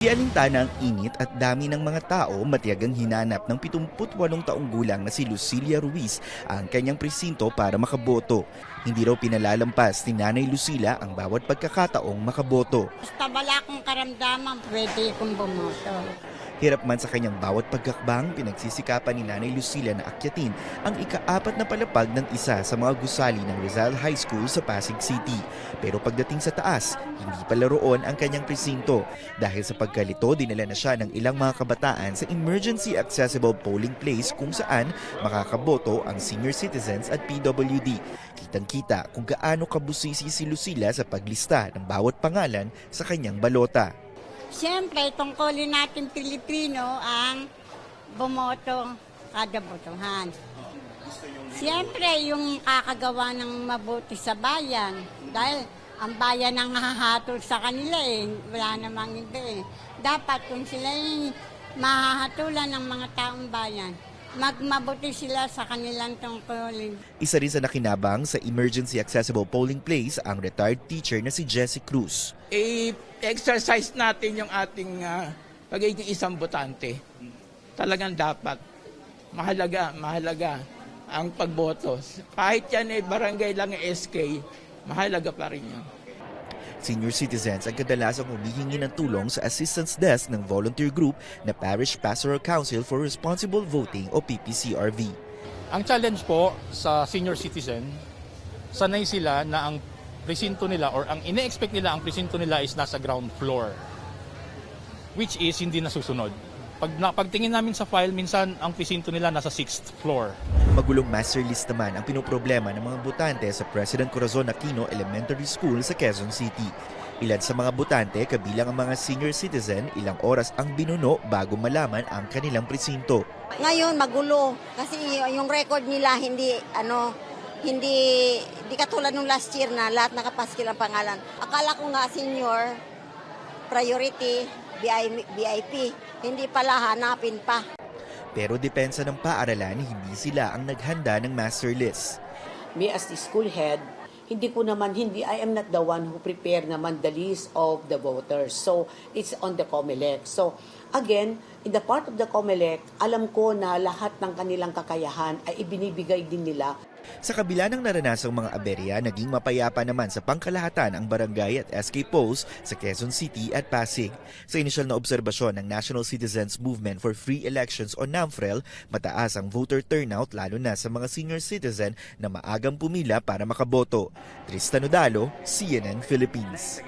Di alintana ang init at dami ng mga tao, matiyagang hinanap ng 78 taong gulang na si Lucilia Ruiz ang kanyang presinto para makaboto. Hindi raw pinalalampas ni Nanay Lucila ang bawat pagkakataong makaboto. Basta wala akong karamdaman, pwede akong bumoto. Hirap man sa kanyang bawat pagkakbang, pinagsisikapan ni Nanay Lucila na akyatin ang ika-4 na palapag ng isa sa mga gusali ng Rizal High School sa Pasig City. Pero pagdating sa taas, hindi pala roon ang kanyang presinto. Dahil sa pagkalito, dinala na siya ng ilang mga kabataan sa emergency accessible polling place kung saan makakaboto ang senior citizens at PWD. Kitang-kita kung gaano kabusisi si Lucila sa paglista ng bawat pangalan sa kanyang balota. Siyempre, tungkulin natin Pilipino ang bumoto kada botohan. Siyempre, yung kakagawa ng mabuti sa bayan. Dahil ang bayan ang hahatol sa kanila Wala namang iba Dapat kung sila yung mahahatulan ng mga taong bayan, magmabuti sila sa kanilang tungkulin. Isa rin sa nakinabang sa emergency accessible polling place ang retired teacher na si Jessie Cruz. I-exercise natin yung ating pagiging isang botante. Talagang dapat. Mahalaga ang pagboto. Kahit yan barangay lang SK, mahalaga pa rin yan. Senior citizens ang kadalasang humihingi ng tulong sa assistance desk ng volunteer group na Parish Pastoral Council for Responsible Voting o PPCRV. Ang challenge po sa senior citizen, sanay sila na ang presinto nila or ang ine-expect nila ang presinto nila is nasa ground floor, which is hindi nasusunod. Pagtingin namin sa file, minsan ang presinto nila nasa 6th floor. Magulong master list naman ang pinoproblema ng mga botante sa President Corazon Aquino Elementary School sa Quezon City. Ilan sa mga botante, kabilang ang mga senior citizen, ilang oras ang binuno bago malaman ang kanilang presinto. Ngayon magulo kasi yung record nila hindi katulad nung last year na lahat nakapaskil ang pangalan. Akala ko nga senior, priority, VIP, hindi pala hanapin pa. Pero depensa ng paaralan, hindi sila ang naghanda ng master list. Me as the school head, I am not the one who prepare naman the list of the voters. So, it's on the COMELEC. So, again, in the part of the COMELEC, alam ko na lahat ng kanilang kakayahan ay ibinibigay din nila. Sa kabila ng naranasang mga aberya, naging mapayapa naman sa pangkalahatan ang barangay at SK Post sa Quezon City at Pasig. Sa inisyal na obserbasyon ng National Citizens Movement for Free Elections o NAMFREL, mataas ang voter turnout lalo na sa mga senior citizen na maagang pumila para makaboto. Tristan Udalo, CNN Philippines.